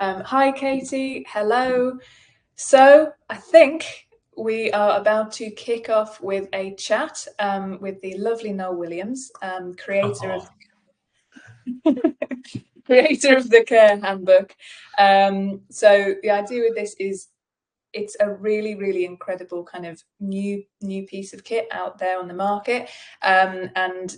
Hi, Katie. Hello. So I think we are about to kick off with a chat with the lovely Noel Williams, creator of creator of the Care Handbook. So the idea with this is it's a really, really incredible kind of new piece of kit out there on the market, and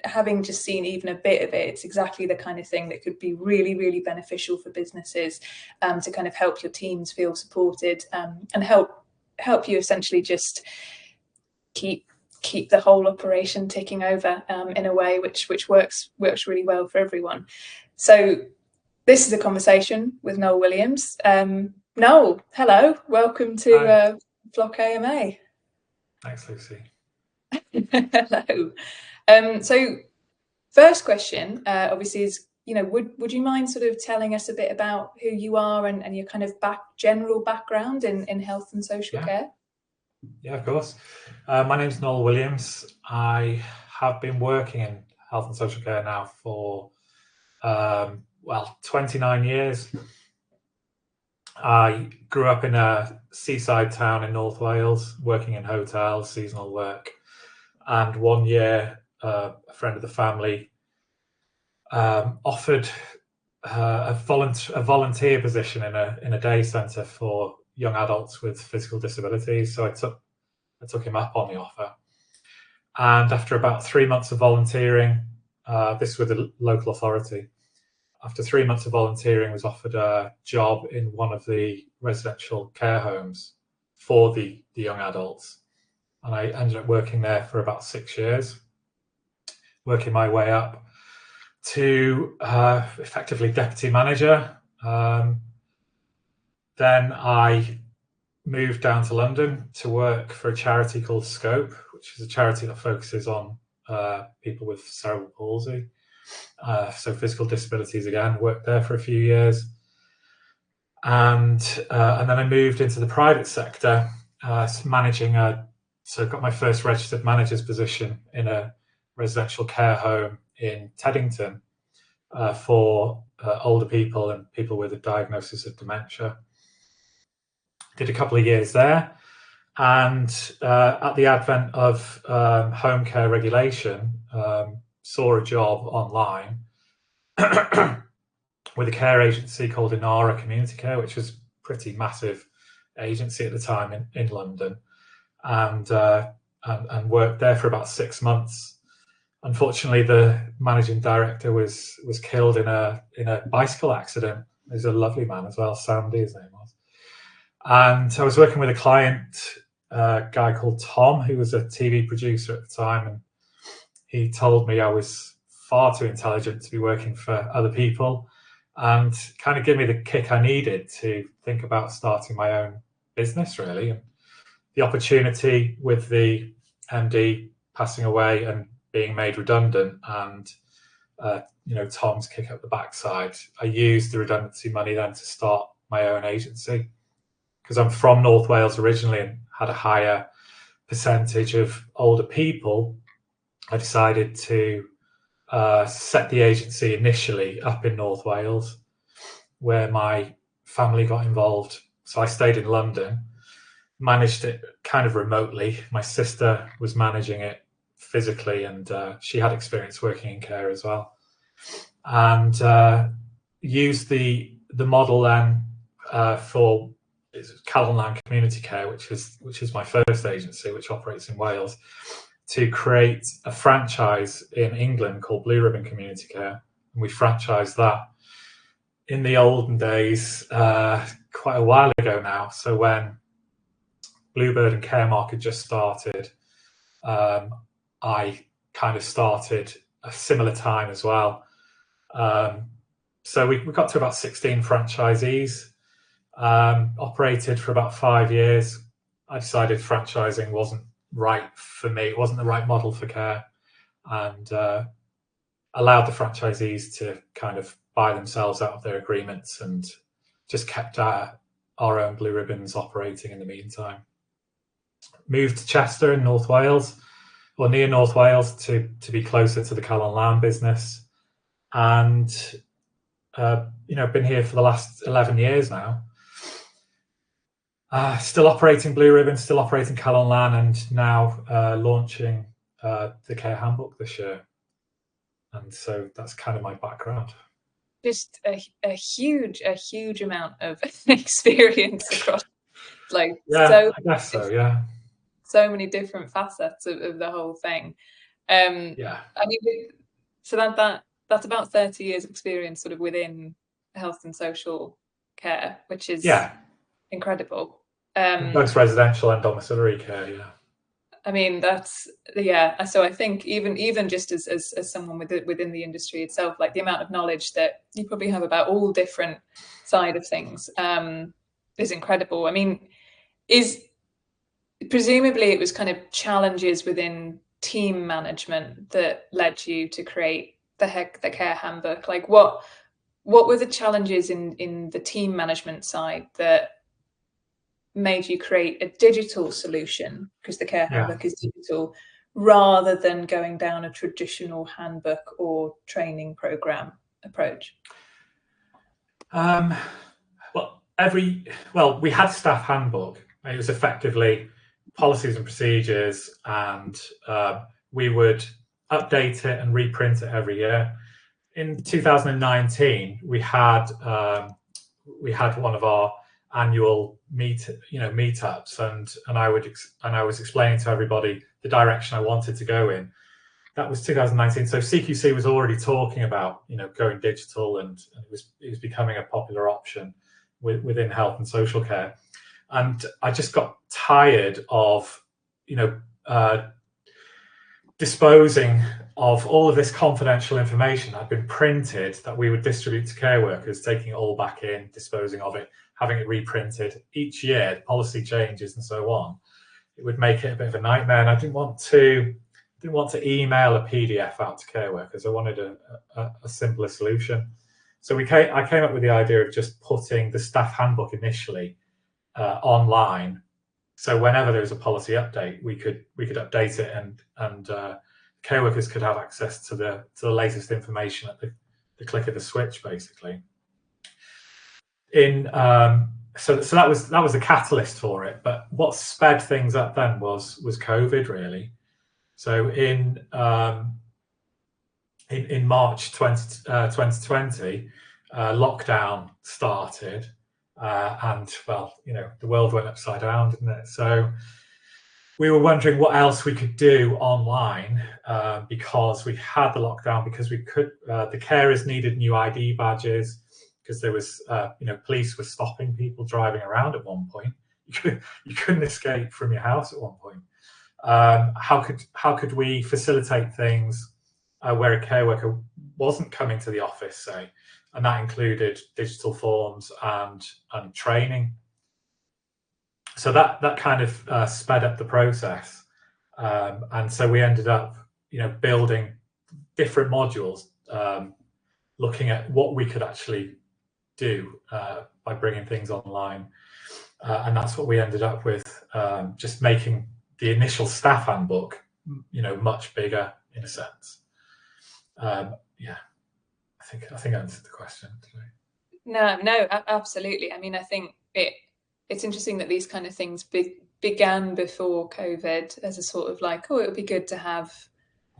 having just seen even a bit of it, it's exactly the kind of thing that could be really, really beneficial for businesses to kind of help your teams feel supported, and help you essentially just keep the whole operation ticking over in a way which works really well for everyone. So this is a conversation with Noel Williams. Noel, hello, welcome to Flock AMA. Thanks, Lucy. Hello. So first question, obviously, is would you mind sort of telling us a bit about who you are and your kind of general background in health and social care? Yeah, of course. My name's Noel Williams. I have been working in health and social care now for 29 years. I grew up in a seaside town in North Wales, working in hotels, seasonal work. And one year, a friend of the family offered a volunteer position in a day centre for young adults with physical disabilities. So I took him up on the offer. And after about 3 months of volunteering, this with a local authority, after 3 months of volunteering, was offered a job in one of the residential care homes for the young adults. And I ended up working there for about 6 years, working my way up to effectively deputy manager. Then I moved down to London to work for a charity called Scope, which is a charity that focuses on people with cerebral palsy. So physical disabilities again, worked there for a few years. And then I moved into the private sector, so I got my first registered manager's position in a residential care home in Teddington for older people and people with a diagnosis of dementia. Did a couple of years there, and at the advent of home care regulation, saw a job online with a care agency called Inara Community Care, which was a pretty massive agency at the time in London, and worked there for about 6 months. Unfortunately, the managing director was killed in a bicycle accident. He was a lovely man as well, Sandy, his name was. And I was working with a client, a guy called Tom, who was a TV producer at the time, and he told me I was far too intelligent to be working for other people, and kind of gave me the kick I needed to think about starting my own business, really. And the opportunity with the MD passing away and being made redundant, and Tom's kick up the backside, I used the redundancy money then to start my own agency, because I'm from North Wales originally and had a higher percentage of older people. I decided to set the agency initially up in North Wales, where my family got involved. So I stayed in London, managed it kind of remotely. My sister was managing it physically, and she had experience working in care as well, and used the model then for Calonlan Community Care, which is my first agency, which operates in Wales, to create a franchise in England called Blue Ribbon Community Care. And we franchised that in the olden days, quite a while ago now. So when Bluebird and Caremark had just started, I kind of started a similar time as well. So we got to about 16 franchisees, operated for about 5 years. I decided franchising wasn't right for me. It wasn't the right model for care, and allowed the franchisees to kind of buy themselves out of their agreements, and just kept our own Blue Ribbons operating in the meantime. Moved to Chester in North Wales, or near North Wales, to be closer to the Calonlan business, and been here for the last 11 years now. Still operating Blue Ribbon, still operating Calon Lan, and now launching the Care Handbook this year. And so that's kind of my background. Just a huge amount of experience across, like, I guess so. Yeah, so many different facets of the whole thing. Yeah. I mean, so that's about 30 years experience sort of within health and social care, which is incredible. Both residential and domiciliary care. Yeah. I mean, so I think even just as someone within the industry itself, like the amount of knowledge that you probably have about all different side of things is incredible. I mean, presumably it was kind of challenges within team management that led you to create the Care Handbook. Like, what were the challenges in the team management side that made you create a digital solution, because the Care Handbook is digital, rather than going down a traditional handbook or training program approach? We had staff handbook. It was effectively policies and procedures, and we would update it and reprint it every year. In 2019, we had one of our annual meetups, and I was explaining to everybody the direction I wanted to go in. That was 2019. So CQC was already talking about going digital, and it was becoming a popular option within health and social care. And I just got tired of disposing of all of this confidential information that had been printed that we would distribute to care workers, taking it all back in, disposing of it, having it reprinted each year, policy changes and so on. It would make it a bit of a nightmare, and I didn't want to email a PDF out to care workers. I wanted a simpler solution. So I came up with the idea of just putting the staff handbook initially online. So whenever there was a policy update, we could update it, and care workers could have access to the latest information at the click of the switch, basically. So that was the catalyst for it. But what sped things up then was COVID, really. So in March 2020, lockdown started. And the world went upside down, didn't it? So we were wondering what else we could do online, because we had the lockdown, because we could. The carers needed new ID badges, because there was, police were stopping people driving around at one point. You couldn't escape from your house at one point. How could we facilitate things where a care worker wasn't coming to the office, say? And that included digital forms and training. So that kind of sped up the process, and so we ended up, building different modules, looking at what we could actually do by bringing things online, and that's what we ended up with. Just making the initial staff handbook, much bigger in a sense. I think I answered the question today. No, absolutely. I mean, I think it's interesting that these kind of things began before COVID as a sort of like, oh, it would be good to have,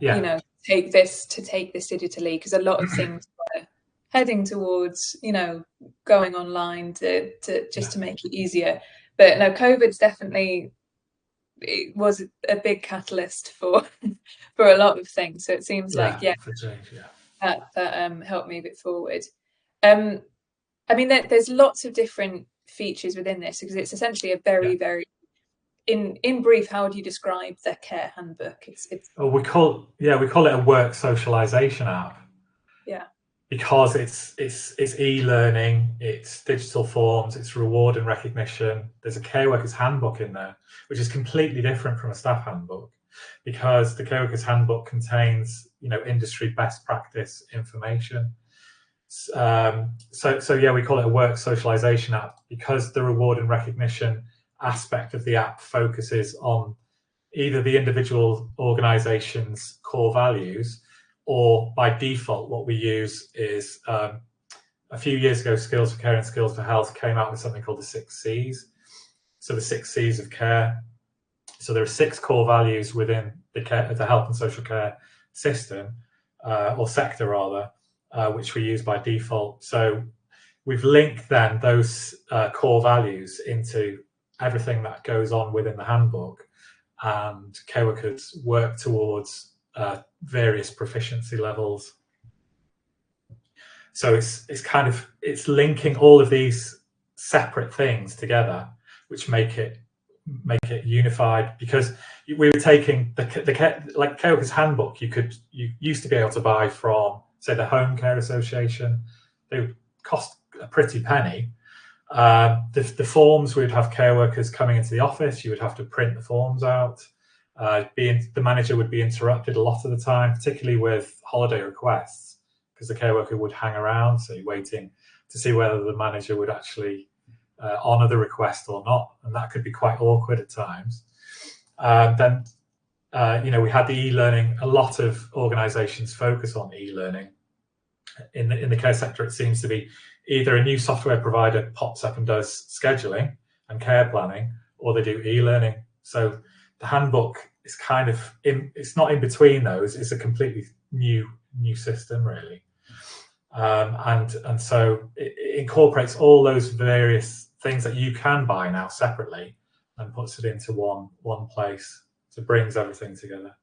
take this digitally, because a lot of things were heading towards, going online to make it easier. But no, COVID's definitely, it was a big catalyst for a lot of things. So it seems like for change, that helped move it forward. I mean, there's lots of different features within this, because it's essentially a very in brief, how would you describe the Care Handbook? We call it a work socialization app. Yeah. Because it's e-learning, it's digital forms, it's reward and recognition. There's a care workers handbook in there, which is completely different from a staff handbook, because the care workers handbook contains industry best practice information. So we call it a work socialization app, because the reward and recognition aspect of the app focuses on either the individual organization's core values, or by default what we use is a few years ago, Skills for Care and Skills for Health came out with something called the 6 Cs. So the 6 Cs of care. So there are 6 core values within the health and social care system, or sector rather, which we use by default. So we've linked then those core values into everything that goes on within the handbook, and care workers work towards various proficiency levels. So it's linking all of these separate things together, which make it unified. Because we were taking like care workers handbook, you used to be able to buy from, say, the Home Care Association. They would cost a pretty penny. The forms, we would have care workers coming into the office. You would have to print the forms out. The manager would be interrupted a lot of the time, particularly with holiday requests, because the care worker would hang around, so you're waiting to see whether the manager would actually honour the request or not, and that could be quite awkward at times. Then we had the e-learning. A lot of organisations focus on e-learning. In the care sector, it seems to be either a new software provider pops up and does scheduling and care planning, or they do e-learning. So the handbook is kind of it's not in between those. It's a completely new system, really. And so it incorporates all those various things that you can buy now separately and puts it into one place. So it brings everything together.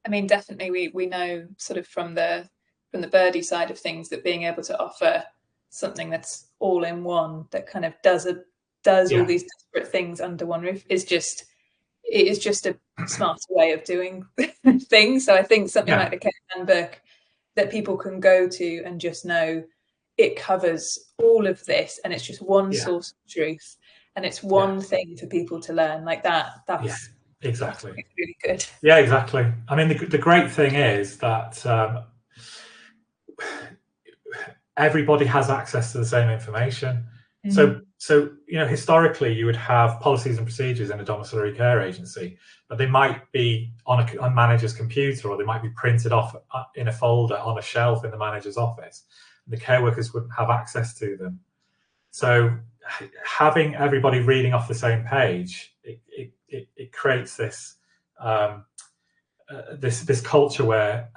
I mean, definitely we know sort of from the Birdie side of things that being able to offer something that's all in one, that kind of does all these disparate things under one roof, is just a smarter way of doing things. So I think something like the Care Handbook that people can go to and just know it covers all of this, and it's just one source of truth, and it's one thing for people to learn, like that. That's exactly really good. Yeah, exactly. I mean, the great thing is that everybody has access to the same information. So historically, you would have policies and procedures in a domiciliary care agency, but they might be on a manager's computer, or they might be printed off in a folder on a shelf in the manager's office. The care workers wouldn't have access to them. So having everybody reading off the same page, it creates this this culture where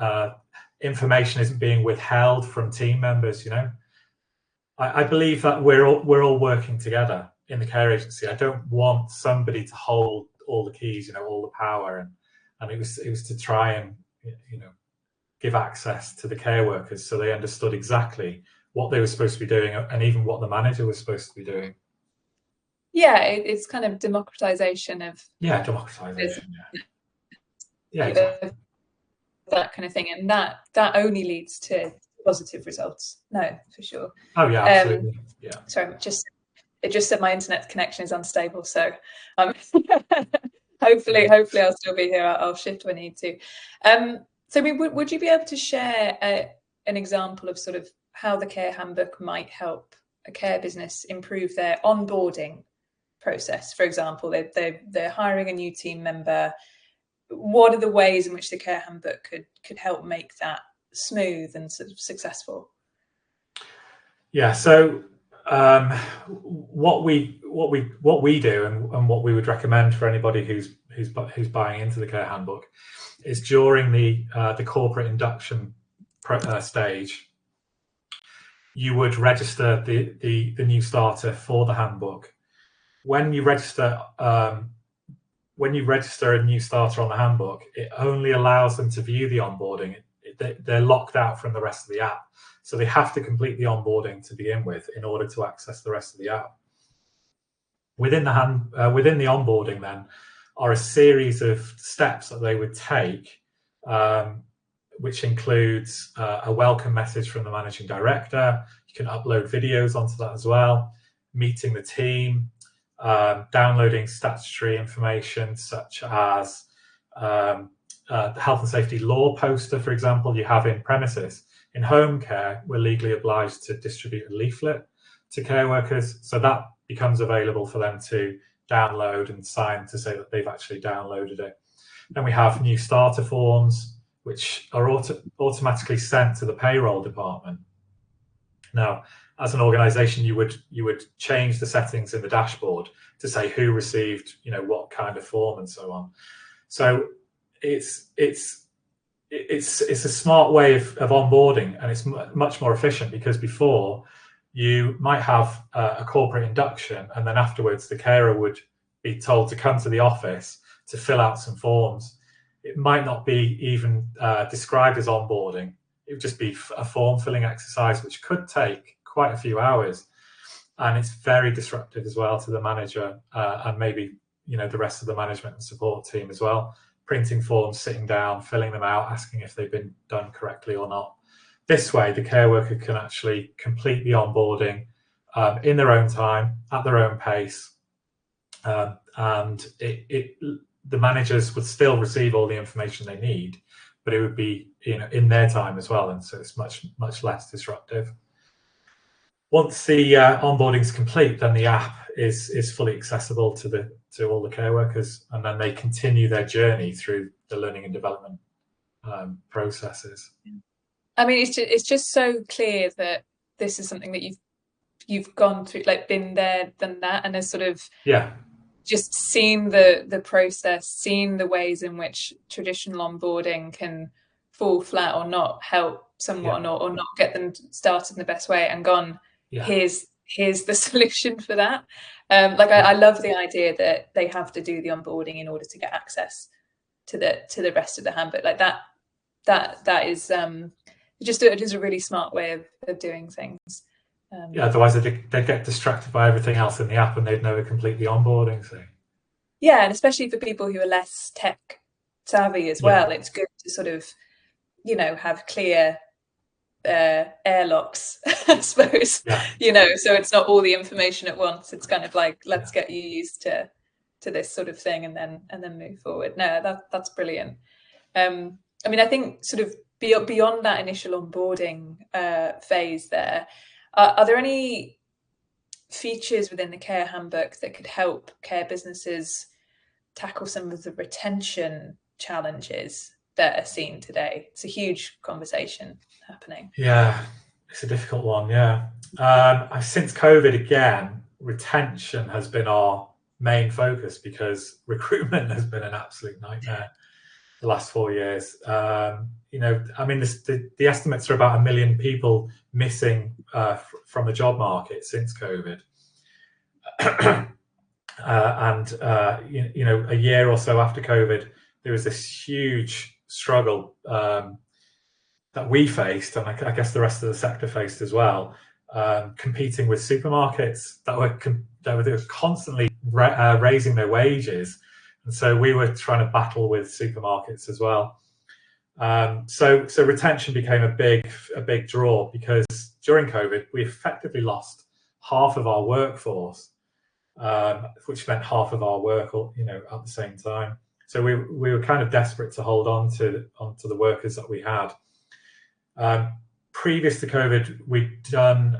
information isn't being withheld from team members. I believe that we're all working together in the care agency. I don't want somebody to hold all the keys, all the power, and it was to try and give access to the care workers so they understood exactly what they were supposed to be doing, and even what the manager was supposed to be doing. Yeah, it's kind of democratization of democratization. Exactly. That kind of thing, and that only leads to positive results. No, for sure. Oh yeah, absolutely. Sorry, it just said my internet connection is unstable, so hopefully I'll still be here. I'll shift when I need to. So I mean, would you be able to share an example of sort of how the Care Handbook might help a care business improve their onboarding process? For example, they're hiring a new team member. What are the ways in which the Care Handbook could help make that smooth and sort of successful? Yeah. So what we do, and what we would recommend for anybody who's buying into the Care Handbook, is during the corporate induction stage, you would register the new starter for the handbook. When you register a new starter on the handbook, it only allows them to view the onboarding. They're locked out from the rest of the app, so they have to complete the onboarding to begin with in order to access the rest of the app. Within the onboarding, then, are a series of steps that they would take, which includes a welcome message from the managing director. You can upload videos onto that as well, meeting the team, downloading statutory information such as the health and safety law poster, for example, you have in premises. In home care, we're legally obliged to distribute a leaflet to care workers, so that becomes available for them to download and sign to say that they've actually downloaded it. Then we have new starter forms, which are automatically sent to the payroll department. Now, as an organisation, you would change the settings in the dashboard to say who received, what kind of form and so on. So it's a smart way of onboarding, and it's much more efficient, because before you might have a corporate induction, and then afterwards the carer would be told to come to the office to fill out some forms. It might not be even described as onboarding. It would just be a form filling exercise, which could take quite a few hours, and it's very disruptive as well to the manager and maybe the rest of the management and support team as well. Printing forms, sitting down, filling them out, asking if they've been done correctly or not. This way, the care worker can actually complete the onboarding in their own time, at their own pace, and the managers would still receive all the information they need, but it would be in their time as well, and so it's much less disruptive. Once the onboarding is complete, then the app is fully accessible to all the care workers, and then they continue their journey through the learning and development processes. I mean, it's just so clear that this is something that you've gone through, like been there, done that, and has sort of just seen the process, seen the ways in which traditional onboarding can fall flat or not help someone or not get them started in the best way, and gone, here's the solution for that. I love the idea that they have to do the onboarding in order to get access to the rest of the handbook. Like that is it is a really smart way of doing things. Otherwise they'd get distracted by everything else in the app, and they'd never complete the onboarding thing. Yeah, and especially for people who are less tech savvy as well, it's good to sort of have clear airlocks, I suppose. So it's not all the information at once. It's kind of like, let's get you used to this sort of thing, and then move forward. No, that's brilliant. I mean, I think sort of beyond that initial onboarding phase there, are there any features within the care handbook that could help care businesses tackle some of the retention challenges that are seen today? It's a huge conversation happening. Yeah, it's a difficult one. Since COVID, again, retention has been our main focus, because recruitment has been an absolute nightmare the last 4 years. I mean, the estimates are about 1 million people missing from the job market since COVID. A year or so after COVID, there was this huge struggle that we faced, and I guess the rest of the sector faced as well, competing with supermarkets that were constantly raising their wages, and so we were trying to battle with supermarkets as well. So retention became a big draw, because during COVID we effectively lost half of our workforce, which meant half of our work, at the same time. So we were kind of desperate to hold on to the workers that we had. Previous to COVID, we'd done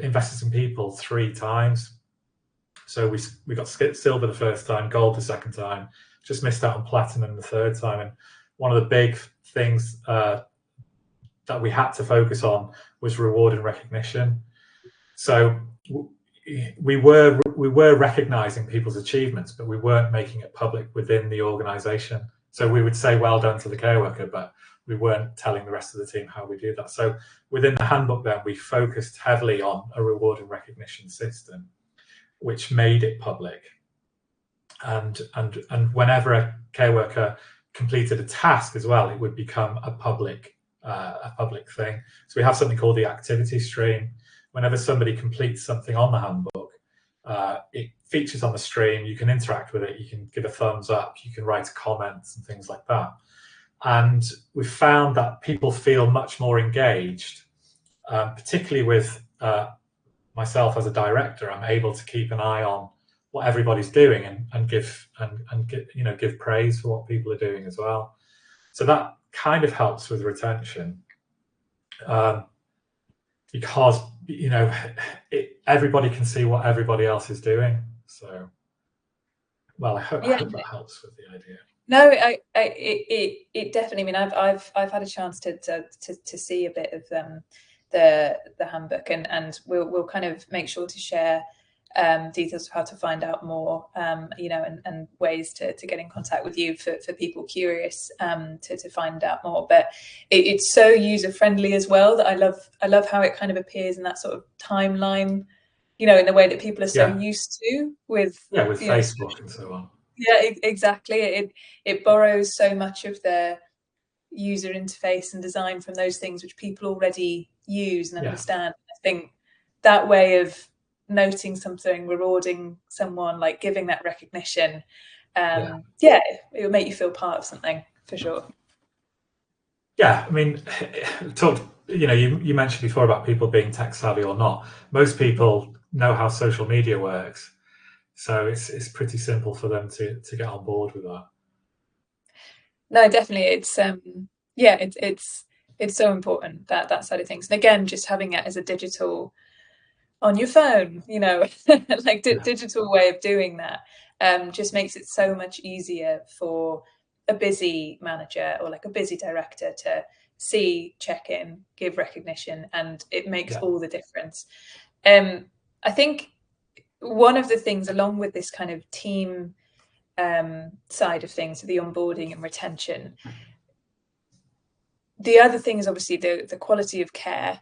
invested in people 3 times. So we got silver the first time, gold the second time, just missed out on platinum the third time. And one of the big things that we had to focus on was reward and recognition. So we were recognizing people's achievements, but we weren't making it public within the organization. So we would say well done to the care worker, but we weren't telling the rest of the team how we do that. So within the handbook then, we focused heavily on a reward and recognition system, which made it public. And whenever a care worker completed a task as well, it would become a public thing. So we have something called the activity stream. Whenever somebody completes something on the handbook, it features on the stream. You can interact with it. You can give a thumbs up. You can write comments and things like that. And we've found that people feel much more engaged, particularly with myself as a director. I'm able to keep an eye on what everybody's doing and give praise for what people are doing as well. So that kind of helps with retention, because everybody can see what everybody else is doing. So, well, I hope that helps with the idea. No, it definitely. I mean, I've had a chance to see a bit of the handbook, and we'll kind of make sure to share details of how to find out more, and ways to get in contact with you for people curious to find out more. But it's so user friendly as well that I love how it kind of appears in that sort of timeline, in the way that people are so used to with Facebook and so on. Yeah, exactly. It borrows so much of their user interface and design from those things which people already use and understand. I think that way of noting something, rewarding someone, like giving that recognition, it will make you feel part of something for sure. Yeah, I mean, you mentioned before about people being tech savvy or not. Most people know how social media works, so it's pretty simple for them to get on board with that. No, definitely, it's so important, that side of things. And again, just having it as a digital on your phone, like digital way of doing that, just makes it so much easier for a busy manager or like a busy director to see, check in, give recognition, and it makes all the difference. I think one of the things, along with this kind of team side of things, the onboarding and retention, the other thing is obviously the quality of care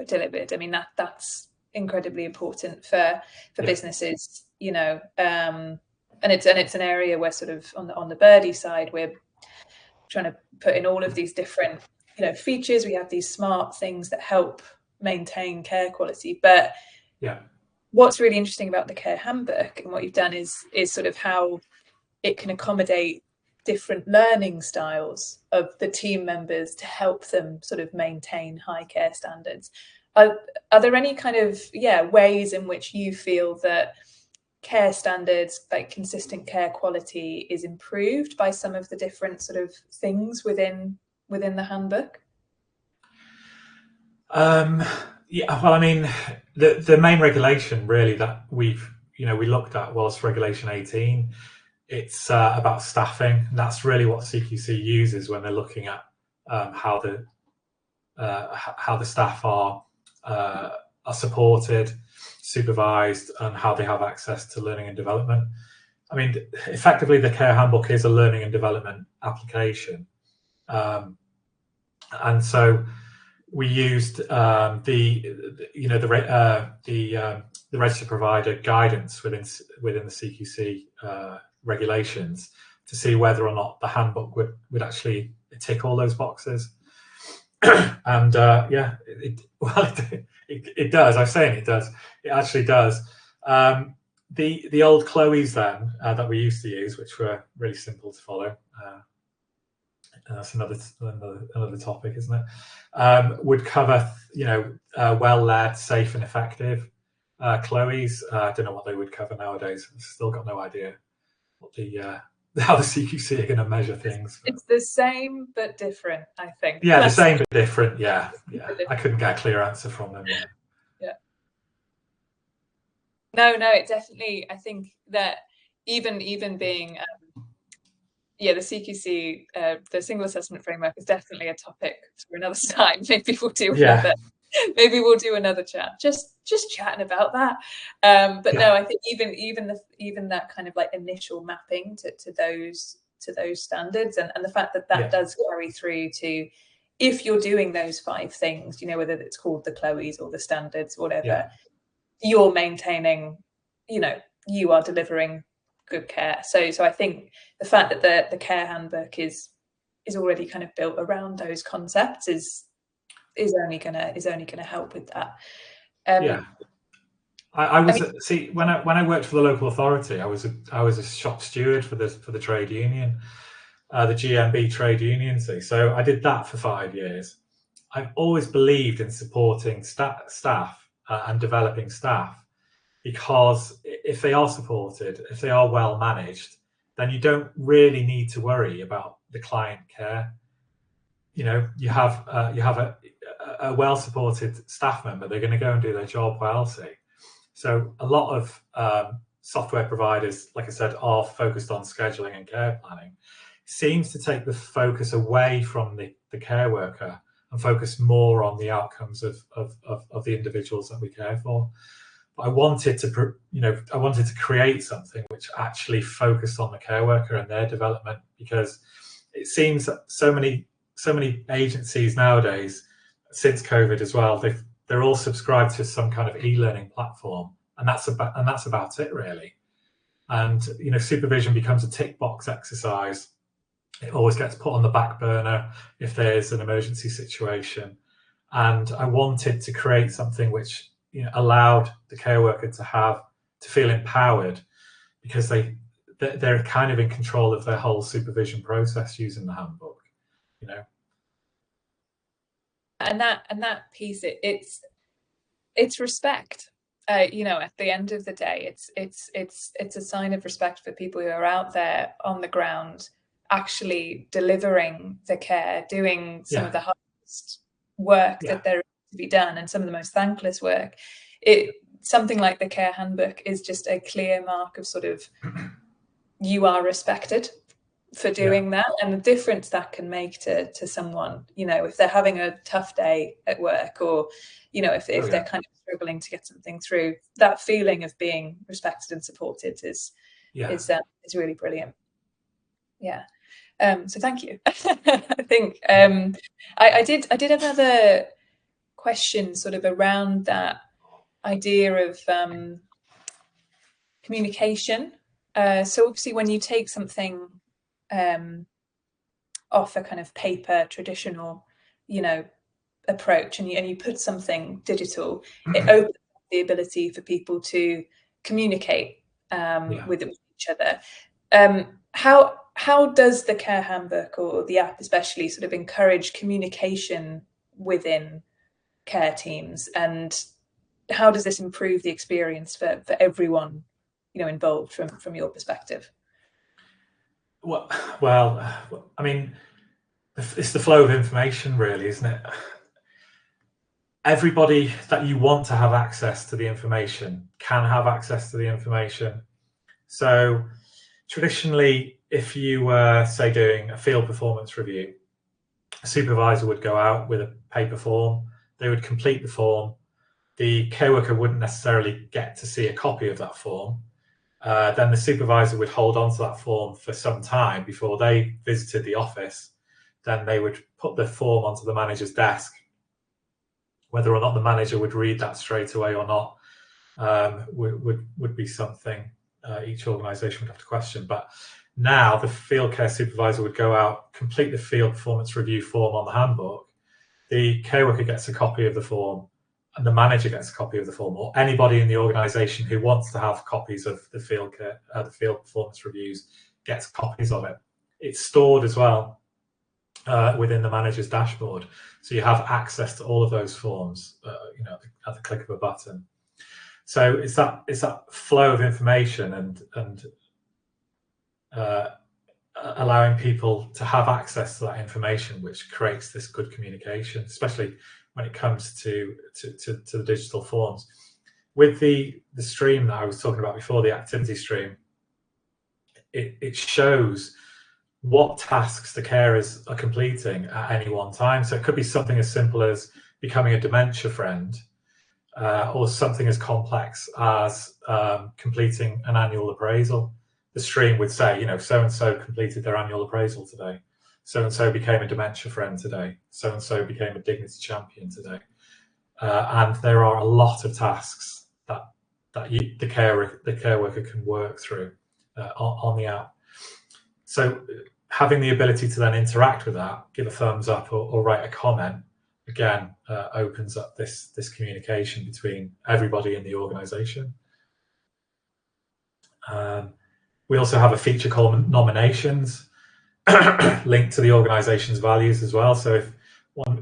delivered. I mean, that's incredibly important for businesses, and it's an area where sort of on the Birdie side, we're trying to put in all of these different features. We have these smart things that help maintain care quality, but what's really interesting about the care handbook and what you've done is sort of how it can accommodate different learning styles of the team members to help them sort of maintain high care standards. Are there any kind of ways in which you feel that care standards, like consistent care quality, is improved by some of the different sort of things within the handbook? Well, I mean, the main regulation really that we looked at was Regulation 18. It's about staffing. And that's really what CQC uses when they're looking at how the staff are supported, supervised, and how they have access to learning and development. I mean, effectively, the care handbook is a learning and development application, and so we used the registered provider guidance within the CQC regulations to see whether or not the handbook would actually tick all those boxes. And it does. I'm saying it does. It actually does. The old Chloe's then that we used to use, which were really simple to follow. That's another topic, isn't it? Would cover well-led, safe, and effective. Chloe's, I don't know what they would cover nowadays. I've still got no idea what how the CQC are going to measure things. It's the same but different, I think. Yeah, the same but different. Yeah. I couldn't get a clear answer from them. Yeah. No, it definitely. I think that even being the CQC, the single assessment framework, is definitely a topic for another time. Maybe we'll do another. Maybe we'll do another chat, just chatting about that. No, I think even that kind of like initial mapping to those standards, and the fact that does carry through to, if you're doing those 5 things, whether it's called the Chloe's or the standards, whatever, you're maintaining, you are delivering good care. So I think the fact that the care handbook is already kind of built around those concepts is only gonna help with that. I was when I worked for the local authority, I was a shop steward for the trade union, the GMB trade union. So I did that for 5 years. I've always believed in supporting staff and developing staff, because if they are supported, if they are well managed, then you don't really need to worry about the client care. You have a well supported staff member. They're going to go and do their job well. So a lot of software providers, like I said, are focused on scheduling and care planning. Seems to take the focus away from the care worker and focus more on the outcomes of the individuals that we care for. But I wanted to create something which actually focused on the care worker and their development, because it seems that so many agencies nowadays, since COVID as well, they're all subscribed to some kind of e-learning platform, and that's about it really. And supervision becomes a tick box exercise. It always gets put on the back burner if there's an emergency situation. And I wanted to create something which allowed the care worker to feel empowered, because they're kind of in control of their whole supervision process using the handbook. And that piece, it's respect. At the end of the day, it's a sign of respect for people who are out there on the ground, actually delivering the care, doing some of the hardest work that there is to be done, and some of the most thankless work. Something like the care handbook is just a clear mark of sort of, you are respected for doing that, and the difference that can make to someone, if they're having a tough day at work, or if they're kind of struggling to get something through, that feeling of being respected and supported is really brilliant. So thank you. I think I did another question sort of around that idea of communication. So obviously when you take something off a kind of paper traditional approach, and you put something digital, it opens up the ability for people to communicate with each other. How does the care handbook, or the app especially, sort of encourage communication within care teams, and how does this improve the experience for everyone involved from your perspective? Well, I mean, it's the flow of information really, isn't it? Everybody that you want to have access to the information can have access to the information. So traditionally, if you were, say, doing a field performance review, a supervisor would go out with a paper form, they would complete the form, the care worker wouldn't necessarily get to see a copy of that form. Then the supervisor would hold on to that form for some time before they visited the office. Then they would put the form onto the manager's desk. Whether or not the manager would read that straight away or not would be something each organisation would have to question. But now the field care supervisor would go out, complete the field performance review form on the handbook. The care worker gets a copy of the form, and the manager gets a copy of the form, or anybody in the organisation who wants to have copies of the field performance reviews gets copies of it. It's stored as well within the manager's dashboard, so you have access to all of those forms, at the click of a button. So it's that flow of information and allowing people to have access to that information, which creates this good communication, especially when it comes to the digital forms. With the stream that I was talking about before, the activity stream, it shows what tasks the carers are completing at any one time. So it could be something as simple as becoming a dementia friend, or something as complex as completing an annual appraisal. The stream would say, so-and-so completed their annual appraisal today. So-and-so became a dementia friend today. So-and-so became a dignity champion today. And there are a lot of tasks that the care worker can work through on the app. So having the ability to then interact with that, give a thumbs up or write a comment, again, opens up this communication between everybody in the organisation. We also have a feature called nominations, linked to the organisation's values as well. So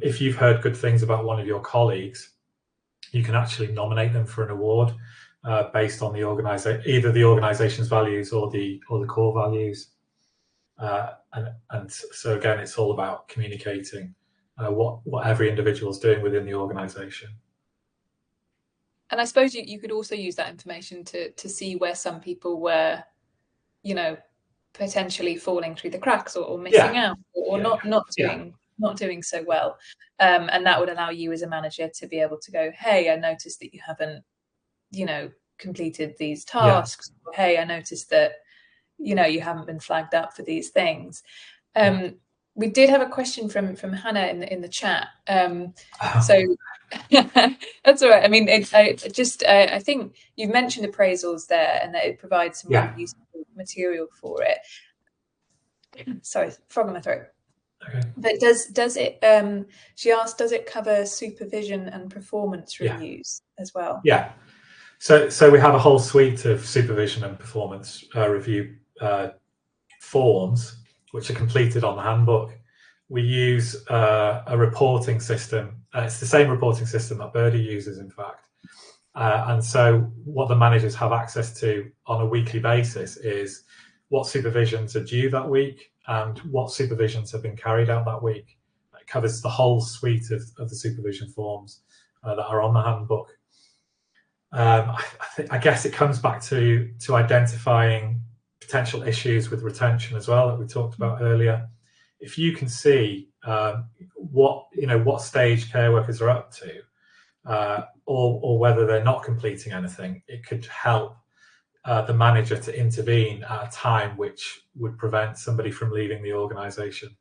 if you've heard good things about one of your colleagues, you can actually nominate them for an award based on either the organisation's values or the core values. And so again, it's all about communicating what every individual is doing within the organisation. And I suppose you could also use that information to see where some people were, potentially falling through the cracks, or missing out, or not doing not doing so well. And that would allow you as a manager to be able to go, hey, I noticed that you haven't, completed these tasks. Or, hey, I noticed that, you haven't been flagged up for these things. We did have a question from Hannah in the chat. So that's all right. I mean, I think you've mentioned appraisals there, and that it provides some really useful material for it. Sorry, frog in my throat. Okay. But does it? She asked, does it cover supervision and performance reviews as well? Yeah. So we have a whole suite of supervision and performance review forms which are completed on the handbook. We use a reporting system. It's the same reporting system that Birdie uses, in fact. And so what the managers have access to on a weekly basis is what supervisions are due that week and what supervisions have been carried out that week. It covers the whole suite of the supervision forms that are on the handbook. I guess it comes back to identifying potential issues with retention as well, that we talked about earlier. If you can see what stage care workers are up to, or whether they're not completing anything, it could help the manager to intervene at a time which would prevent somebody from leaving the organisation.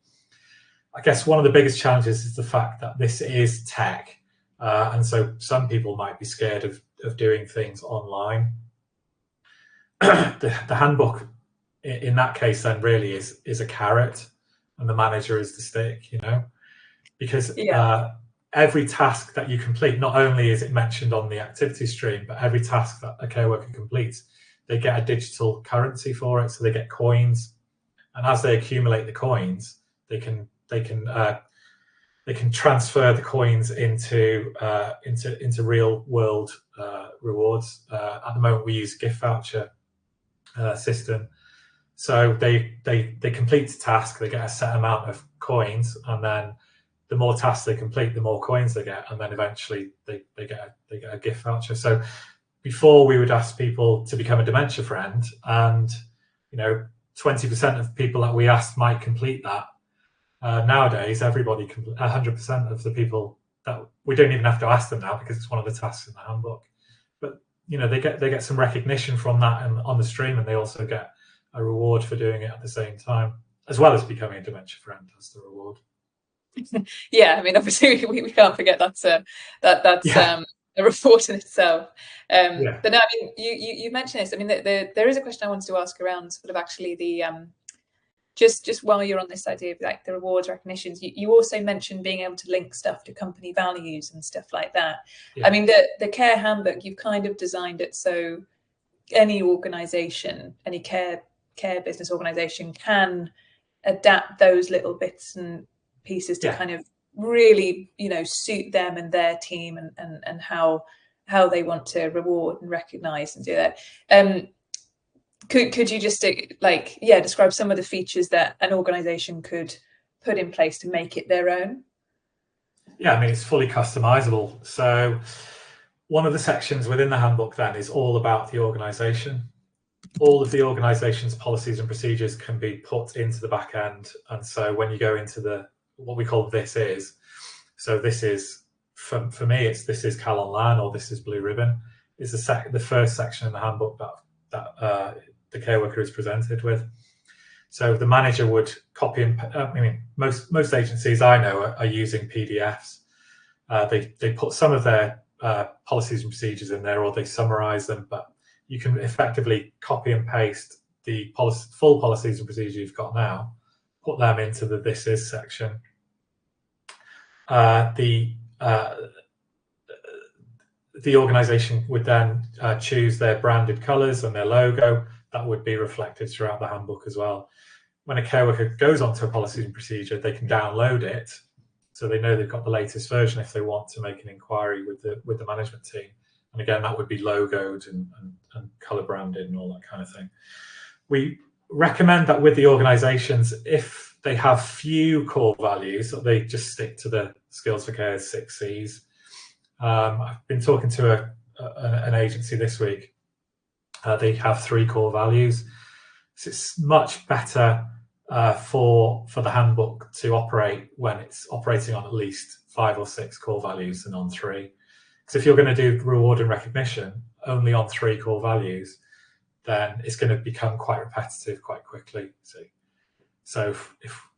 I guess one of the biggest challenges is the fact that this is tech, and so some people might be scared of doing things online. The handbook in that case then really is a carrot, and the manager is the stick, because every task that you complete, not only is it mentioned on the activity stream, but every task that a care worker completes, they get a digital currency for it, so they get coins, and as they accumulate the coins, they can transfer the coins into real world rewards. At the moment, we use a gift voucher system. So they complete a task, they get a set amount of coins, and then the more tasks they complete, the more coins they get, and then eventually they get a gift voucher. So before, we would ask people to become a dementia friend, and 20% of people that we asked might complete that. Nowadays, everybody, 100% of the people that we don't even have to ask them now, because it's one of the tasks in the handbook. But they get some recognition from that and on the stream, and they also get a reward for doing it at the same time, as well as becoming a dementia friend as the reward. Yeah, I mean, obviously we can't forget that's a report in itself. But no, I mean, you mentioned this. I mean, there is a question I wanted to ask around sort of actually the just while you're on this idea of like the rewards recognitions, you also mentioned being able to link stuff to company values and stuff like that. I mean, the care handbook, you've kind of designed it so any organisation, any care business organisation can adapt those little bits and pieces to kind of really, suit them and their team and how they want to reward and recognise and do that. Could you just describe some of the features that an organisation could put in place to make it their own? Yeah, I mean, it's fully customizable. So one of the sections within the handbook then is all about the organisation. All of the organisation's policies and procedures can be put into the back end. And so when you go into what we call this is for me, this is Cal Online, or this is Blue Ribbon, is the first section in the handbook that the care worker is presented with. So the manager would copy and most agencies I know are using PDFs. They put some of their policies and procedures in there, or they summarize them, but you can effectively copy and paste the full policies and procedures you've got now, put them into the this is section. The organisation would then choose their branded colours and their logo. That would be reflected throughout the handbook as well. When a care worker goes onto a policy and procedure, they can download it, so they know they've got the latest version if they want to make an inquiry with the management team. And again, that would be logoed and colour branded and all that kind of thing. We recommend that with the organisations, if they have few core values, that they just stick to the Skills for Care's 6 Cs. I've been talking to an agency this week. They have 3 core values. So it's much better for the handbook to operate when it's operating on at least 5 or 6 core values and on 3. Because if you're going to do reward and recognition only on 3 core values, then it's going to become quite repetitive quite quickly. So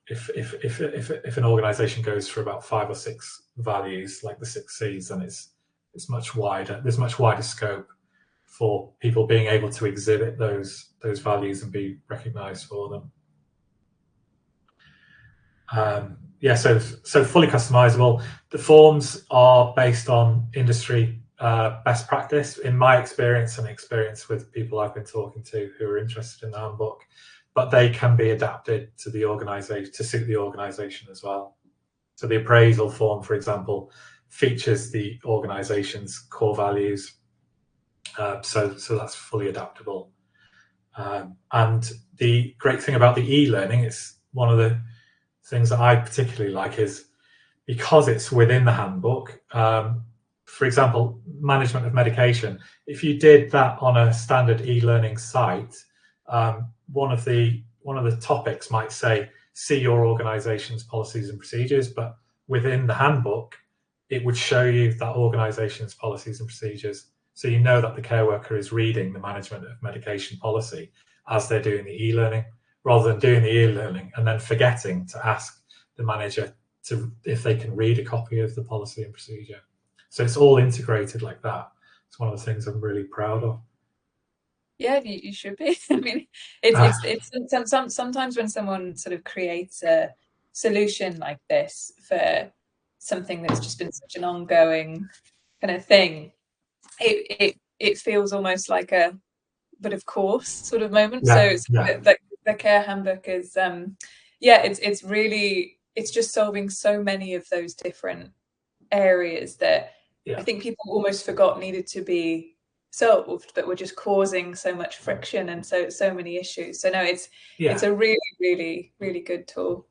if an organisation goes for about 5 or 6 values, like the 6 C's, then it's much wider. There's much wider scope for people being able to exhibit those values and be recognised for them. So fully customizable. The forms are based on industry best practice, in my experience and experience with people I've been talking to who are interested in the handbook, but they can be adapted to the organisation to suit the organisation as well. So the appraisal form, for example, features the organisation's core values, so that's fully adaptable. And the great thing about the e-learning, it's one of the things that I particularly like, is because it's within the handbook. For example, management of medication. If you did that on a standard e-learning site, one of the topics might say, see your organisation's policies and procedures, but within the handbook, it would show you that organisation's policies and procedures. So you know that the care worker is reading the management of medication policy as they're doing the e-learning, rather than doing the e-learning and then forgetting to ask the manager if they can read a copy of the policy and procedure. So it's all integrated like that. It's one of the things I'm really proud of. Yeah, you should be. I mean, it's sometimes when someone sort of creates a solution like this for something that's just been such an ongoing kind of thing, it feels almost like a but of course sort of moment. So the care handbook is it's really, it's just solving so many of those different areas that I think people almost forgot needed to be solved, but were just causing so much friction and so many issues. So no, it's a really, really, really good tool.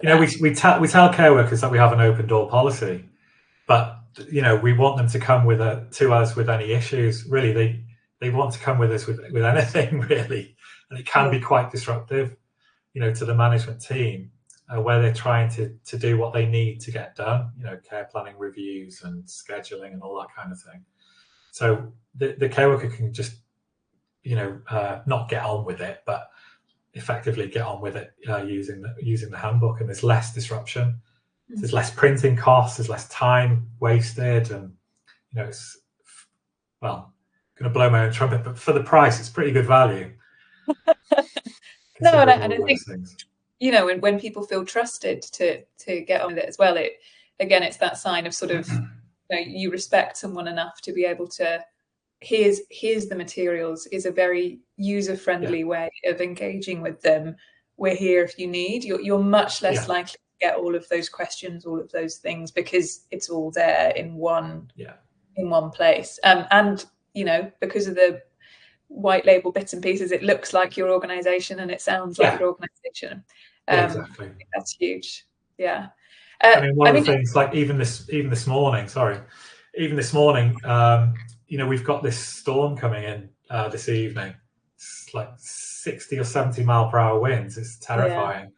We tell care workers that we have an open door policy, but we want them to come to us with any issues. Really, they want to come with us with anything, really, and it can be quite disruptive, to the management team, where they're trying to do what they need to get done, care planning reviews and scheduling and all that kind of thing. So the care worker can just, not get on with it, but effectively get on with it using the handbook, and there's less disruption. There's less printing costs, there's less time wasted, and it's, well, going to blow my own trumpet, but for the price, it's pretty good value. No, and I think things. When people feel trusted to get on with it as well, it's that sign of sort of you respect someone enough to be able to here's the materials, is a very user-friendly way of engaging with them. We're here if you need. You're much less likely to get all of those questions, all of those things, because it's all there in one place. And because of the white label bits and pieces, it looks like your organization and it sounds like your organization. Exactly. I think that's huge. Yeah. One of the things, like even this morning, we've got this storm coming in this evening. It's like 60 or 70 mile per hour winds. It's terrifying.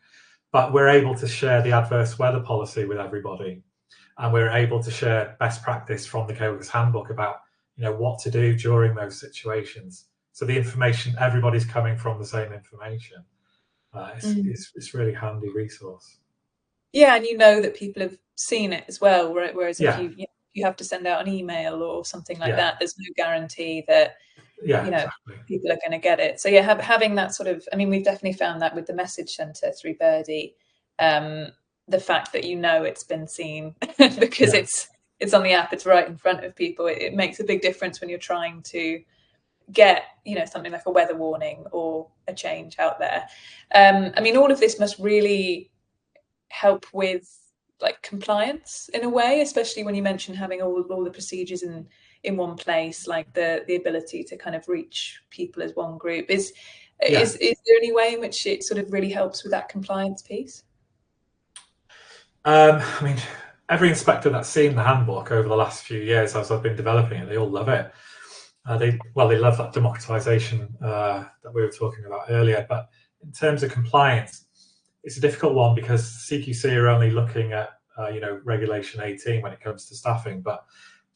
But we're able to share the adverse weather policy with everybody, and we're able to share best practice from the Care Workers Handbook about what to do during those situations. So the information, everybody's coming from the same information. It's really handy resource. Yeah, and that people have seen it as well. Whereas if you have to send out an email or something like that, there's no guarantee that exactly. People are going to get it. So having that sort of, we've definitely found that with the message centre through Birdie, the fact that it's been seen because it's on the app, it's right in front of people. It makes a big difference when you're trying to get something like a weather warning or a change out there. All of this must really help with like compliance in a way, especially when you mention having all the procedures in one place, like the ability to kind of reach people as one group. Is there any way in which it sort of really helps with that compliance piece? Every inspector that's seen the handbook over the last few years as I've been developing it, they all love it. They love that democratization that we were talking about earlier. But in terms of compliance, it's a difficult one because CQC are only looking at Regulation 18 when it comes to staffing, but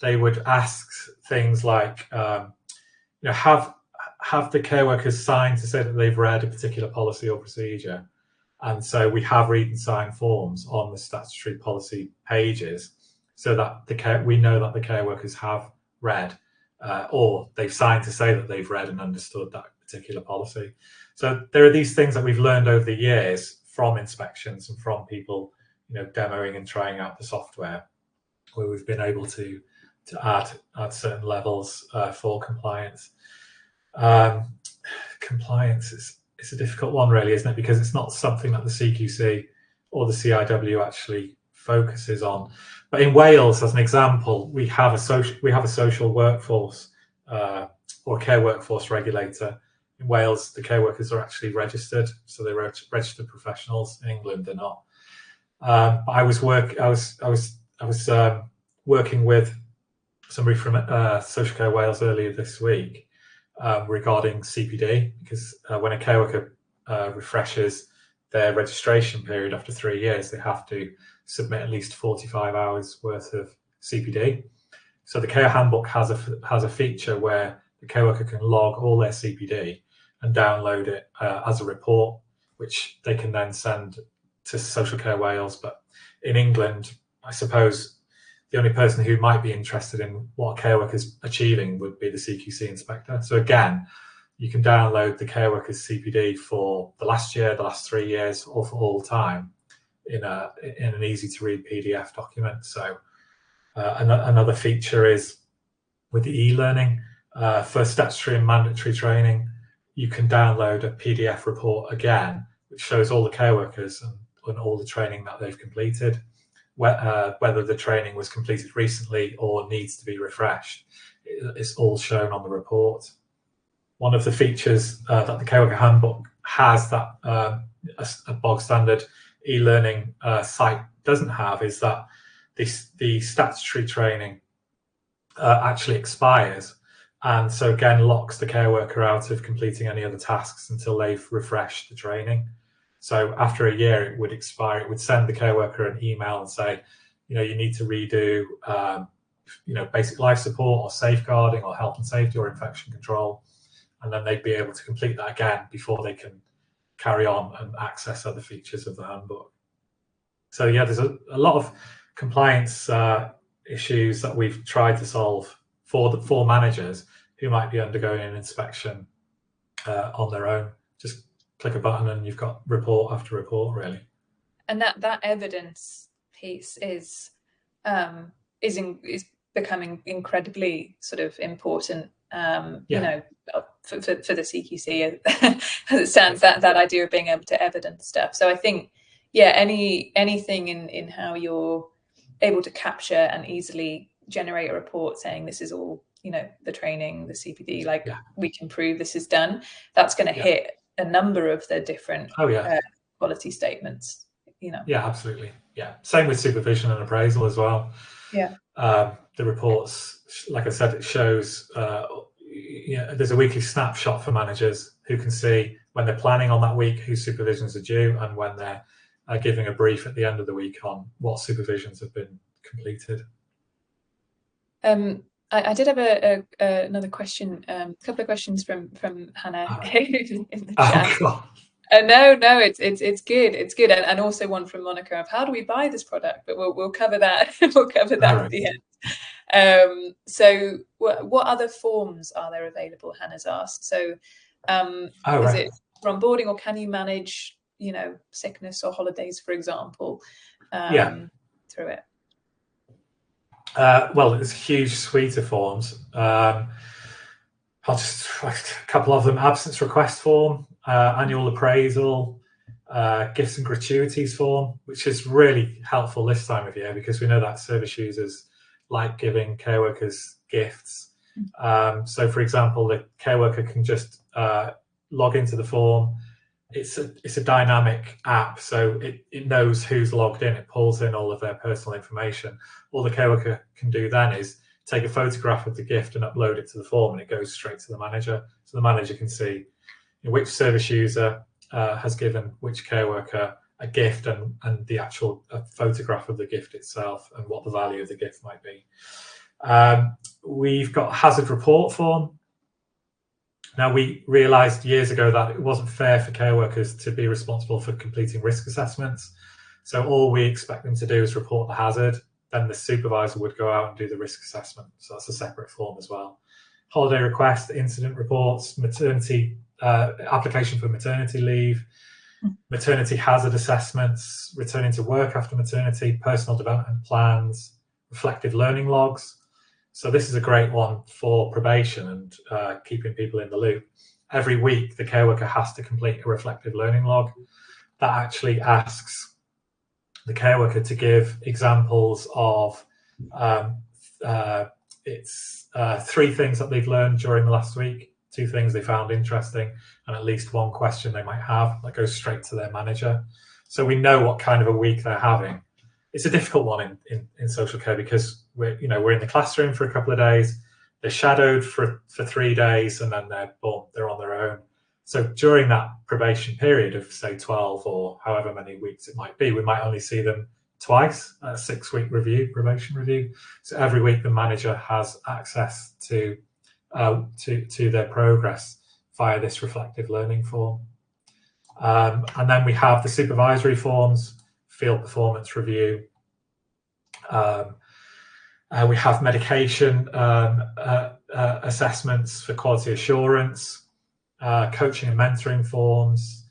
they would ask things like, have the care workers signed to say that they've read a particular policy or procedure? And so we have read and sign forms on the statutory policy pages, so that we know that the care workers have read, or they've signed to say that they've read and understood that particular policy. So there are these things that we've learned over the years from inspections and from people, demoing and trying out the software, where we've been able to add certain levels for compliance. Compliance is a difficult one, really, isn't it? Because it's not something that the CQC or the CIW actually focuses on. But in Wales, as an example, we have a social workforce or care workforce regulator. In Wales, the care workers are actually registered, so they're registered professionals. In England, they're not. But I was working with somebody from Social Care Wales earlier this week regarding CPD, because when a care worker refreshes their registration period after 3 years, they have to submit at least 45 hours worth of CPD. So the Care Handbook has a feature where the care worker can log all their CPD and download it as a report, which they can then send to Social Care Wales. But in England, I suppose the only person who might be interested in what a care worker's achieving would be the CQC inspector. So again, you can download the care worker's CPD for the last year, the last 3 years, or for all time in an easy to read PDF document. So another feature is with the e-learning for statutory and mandatory training, you can download a PDF report again, which shows all the care workers and all the training that they've completed, whether the training was completed recently or needs to be refreshed. It's all shown on the report. One of the features that the Care Worker Handbook has that a bog standard e-learning site doesn't have is that the statutory training actually expires, and so again locks the care worker out of completing any other tasks until they've refreshed the training. So after a year it would expire. It would send the care worker an email and say, you need to redo basic life support or safeguarding or health and safety or infection control, and then they'd be able to complete that again before they can carry on and access other features of the handbook. So yeah, there's a lot of compliance issues that we've tried to solve for managers who might be undergoing an inspection on their own. Just click a button and you've got report after report, really. And that evidence piece is becoming incredibly sort of important. For the CQC as it stands, that idea of being able to evidence stuff. So I think, anything in how you're able to capture and easily generate a report saying this is all, the training, the CPD, we can prove this is done, that's going to hit a number of the different quality statements. Yeah, absolutely. Yeah, same with supervision and appraisal as well. Yeah. The reports, like I said, it shows there's a weekly snapshot for managers who can see when they're planning on that week whose supervisions are due, and when they're giving a brief at the end of the week on what supervisions have been completed. I did have another question, a couple of questions from Hannah in the chat. God. No, it's good. It's good, and also one from Monica of how do we buy this product? But we'll cover that. We'll cover that at the end. So what other forms are there available? Hannah's asked. So is it for onboarding, or can you manage sickness or holidays, for example, through it? Well, there's a huge suite of forms. I'll just a couple of them: absence request form, annual appraisal, gifts and gratuities form, which is really helpful this time of year because we know that service users like giving care workers gifts. So, for example, the care worker can just log into the form. It's a dynamic app, so it knows who's logged in. It pulls in all of their personal information. All the care worker can do then is take a photograph of the gift and upload it to the form, and it goes straight to the manager. So the manager can see which service user has given which care worker a gift and the actual photograph of the gift itself and what the value of the gift might be. We've got a hazard report form. Now, we realised years ago that it wasn't fair for care workers to be responsible for completing risk assessments. So all we expect them to do is report the hazard. Then the supervisor would go out and do the risk assessment. So that's a separate form as well. Holiday request, incident reports, maternity application for maternity leave, maternity hazard assessments, returning to work after maternity, personal development plans, reflective learning logs. So this is a great one for probation and keeping people in the loop. Every week, the care worker has to complete a reflective learning log that actually asks the care worker to give examples of three things that they've learned during the last week, 2 things they found interesting, and at least 1 question they might have that goes straight to their manager. So we know what kind of a week they're having. It's a difficult one in social care because we're in the classroom for a couple of days, they're shadowed for 3 days, and then they're on their own. So during that probation period of, say, 12 or however many weeks it might be, we might only see them twice, a 6-week review, probation review. So every week the manager has access to their progress via this reflective learning form. And then we have the supervisory forms, field performance review. We have medication assessments for quality assurance, coaching and mentoring forms.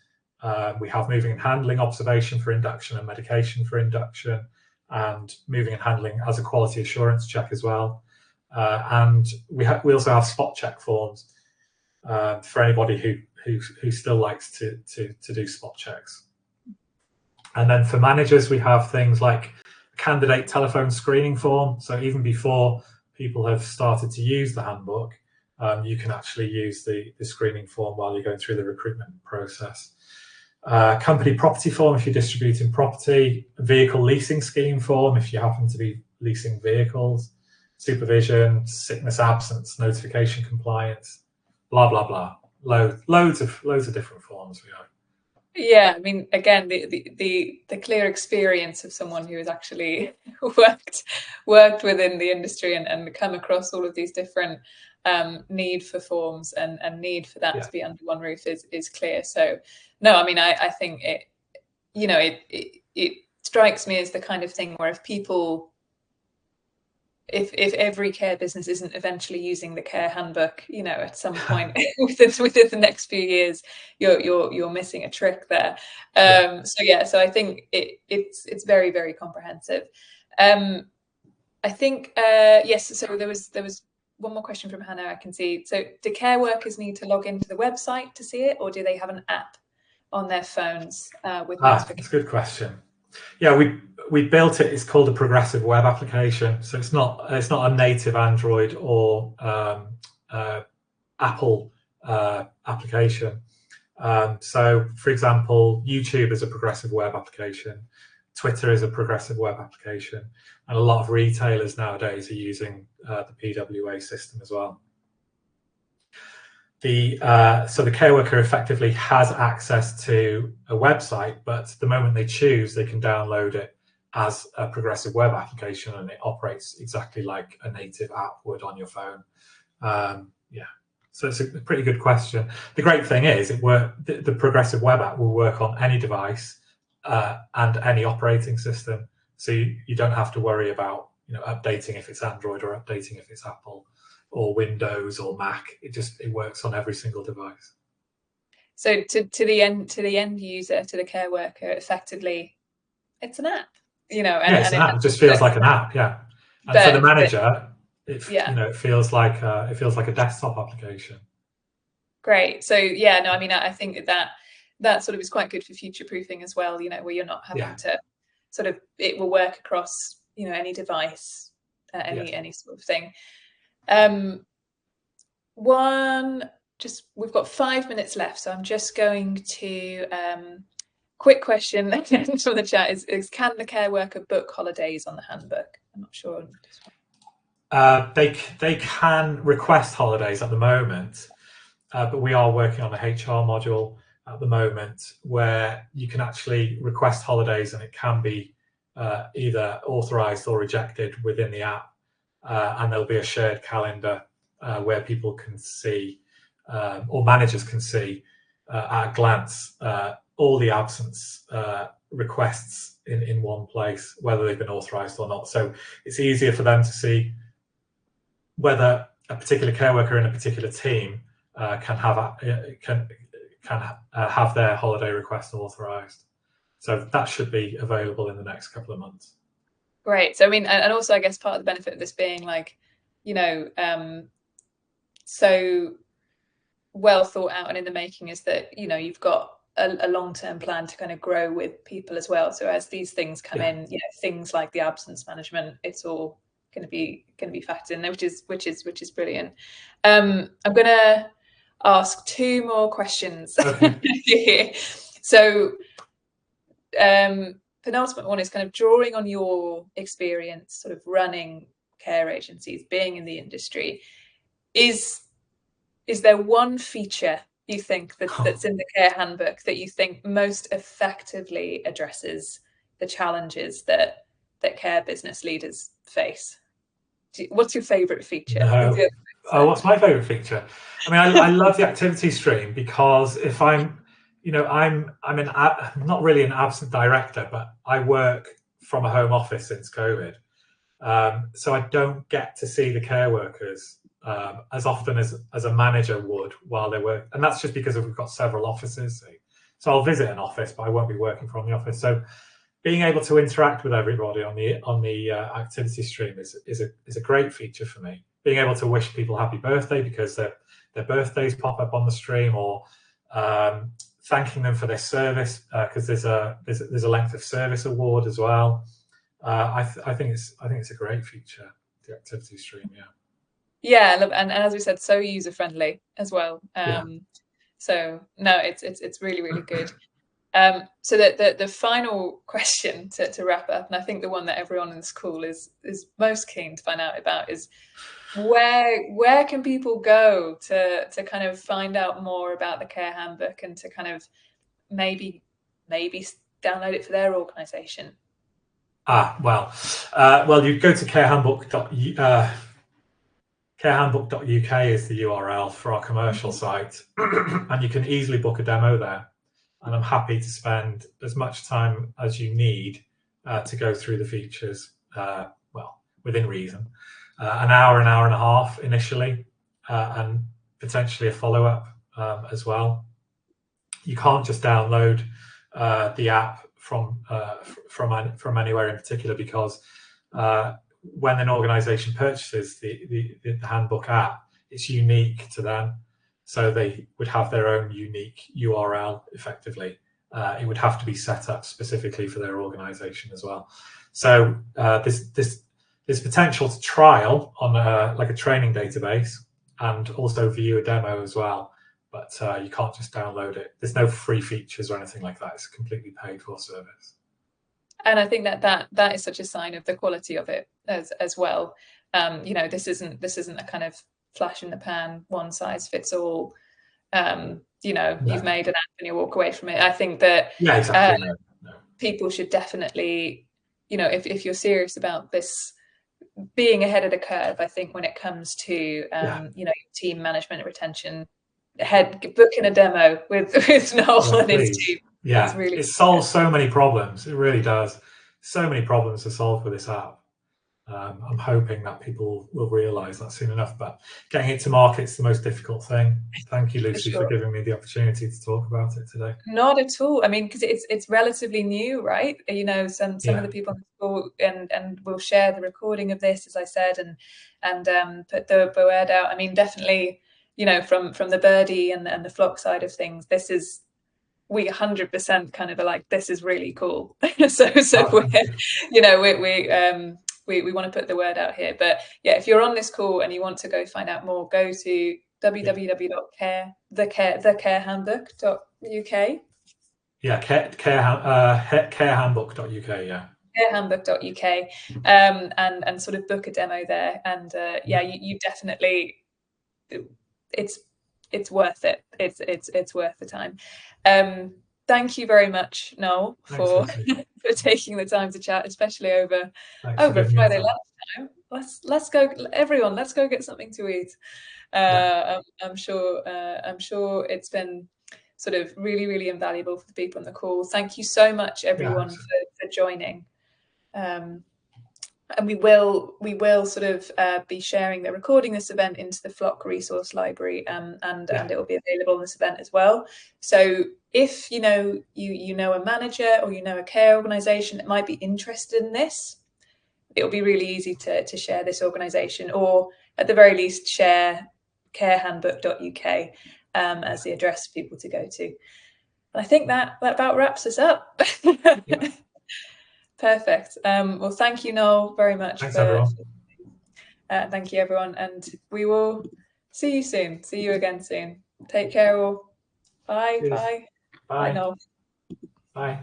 We have moving and handling observation for induction and medication for induction, and moving and handling as a quality assurance check as well. And we also have spot check forms for anybody who still likes to do spot checks. And then for managers, we have things like a candidate telephone screening form. So even before people have started to use the handbook, you can actually use the screening form while you're going through the recruitment process. Company property form if you're distributing property, vehicle leasing scheme form if you happen to be leasing vehicles, supervision, sickness absence, notification compliance, blah blah blah. Loads of different forms we have. Yeah, I mean, again, the clear experience of someone who has actually worked within the industry and come across all of these different need for forms and need for that to be under one roof is clear. So no, I mean, I think it strikes me as the kind of thing where if every care business isn't eventually using the care handbook, at some point within the next few years, you're missing a trick there. So I think it's very, very comprehensive. I think yes. So there was one more question from Hannah I can see. So do care workers need to log into the website to see it, or do they have an app on their phones with notifications? That's a good question. Yeah, we built it. It's called a progressive web application. So it's not a native Android or Apple application. So, for example, YouTube is a progressive web application. Twitter is a progressive web application, and a lot of retailers nowadays are using the PWA system as well. So the care worker effectively has access to a website, but the moment they choose, they can download it as a progressive web application, and it operates exactly like a native app would on your phone. So it's a pretty good question. The great thing is the progressive web app will work on any device and any operating system. So you don't have to worry about updating if it's Android or updating if it's Apple or Windows or Mac. It works on every single device. So to the end user, to the care worker, effectively, it's an app. It's an app. It just feels like an app, yeah. And for the manager, it feels like a desktop application. Great. So yeah, no, I mean, I think that sort of is quite good for future proofing as well. Where you're not having to sort of, it will work across any device, any sort of thing. We've got 5 minutes left, so I'm just going to quick question from the chat is can the care worker book holidays on the handbook? I'm not sure on this one. They can request holidays at the moment, but we are working on a HR module at the moment where you can actually request holidays and it can be either authorized or rejected within the app. And there'll be a shared calendar where people can see, or managers can see at a glance, all the absence requests in one place, whether they've been authorized or not. So it's easier for them to see whether a particular care worker in a particular team can have their holiday request authorized. So that should be available in the next couple of months. Great. So I mean, and also I guess part of the benefit of this being like, so well thought out and in the making is that, you've got a long-term plan to kind of grow with people as well. So as these things come in, things like the absence management, it's all going to be factored in there, which is brilliant. I'm going to ask two more questions. Okay. So penultimate one is kind of drawing on your experience sort of running care agencies, being in the industry. Is there one feature you think that's in the care handbook that you think most effectively addresses the challenges that care business leaders face? What's your favorite feature? No. What's my favorite feature? I mean, I love the activity stream because if I'm not really an absent director, but I work from a home office since COVID. So I don't get to see the care workers as often as a manager would while they work. And that's just because we've got several offices. So I'll visit an office, but I won't be working from the office. So being able to interact with everybody on the activity stream is a great feature for me. Being able to wish people happy birthday because their birthdays pop up on the stream, or thanking them for their service because there's a length of service award as well. I think it's a great feature, the activity stream. Yeah, and as we said, so user friendly as well. So no, it's really, really good. So the final question to wrap up, and I think the one that everyone in this call is most keen to find out about, is where can people go to kind of find out more about the care handbook and to kind of maybe download it for their organisation? Well, you go to carehandbook.uk is the URL for our commercial site, and you can easily book a demo there. And I'm happy to spend as much time as you need to go through the features, within reason. An hour and a half initially, and potentially a follow-up as well. You can't just download the app from anywhere in particular, because when an organisation purchases the handbook app, it's unique to them. So they would have their own unique URL effectively. It would have to be set up specifically for their organisation as well. So there's potential to trial on like a training database and also view a demo as well. But you can't just download it. There's no free features or anything like that. It's a completely paid for service. And I think that is such a sign of the quality of it as well. This isn't a kind of flash in the pan, one size fits all. No. You've made an app and you walk away from it. I think that exactly. People should definitely, if you're serious about this being ahead of the curve, I think when it comes to team management and retention, booking a demo with Noel and his team. Yeah, it solves so many problems. It really does. So many problems to solve with this app. I'm hoping that people will realise that soon enough, but getting it to market is the most difficult thing. Thank you, Lucy, for giving me the opportunity to talk about it today. Not at all. I mean, because it's relatively new, right? Some of the people on the call and we'll share the recording of this, as I said, and put the word out. I mean, definitely, from the Birdie and the Flock side of things, we 100% kind of are like, this is really cool. so we want to put the word out here. But yeah, if you're on this call and you want to go find out more, go to www.thecarehandbook.uk. Yeah, carehandbook.uk. Yeah. Carehandbook.uk, and sort of book a demo there. And you definitely, it's worth it. It's worth the time. Thank you very much, Noel, for for taking the time to chat, especially over Friday lunchtime. Let's go, everyone. Let's go get something to eat. I'm sure it's been sort of really invaluable for the people on the call. Thank you so much, everyone, for joining. And we will sort of be sharing the recording this event into the Flock resource library, and it will be available in this event as well. So if you know a manager or a care organisation that might be interested in this, it'll be really easy to share this organisation, or at the very least share carehandbook.uk as the address for people to go to. And I think that about wraps us up. Perfect. Well, thank you, Noel, very much. Thanks, everyone. Thank you, everyone. And we will see you soon. See you again soon. Take care all. Bye. Cheers. Bye. Bye. Bye, Noel. Bye.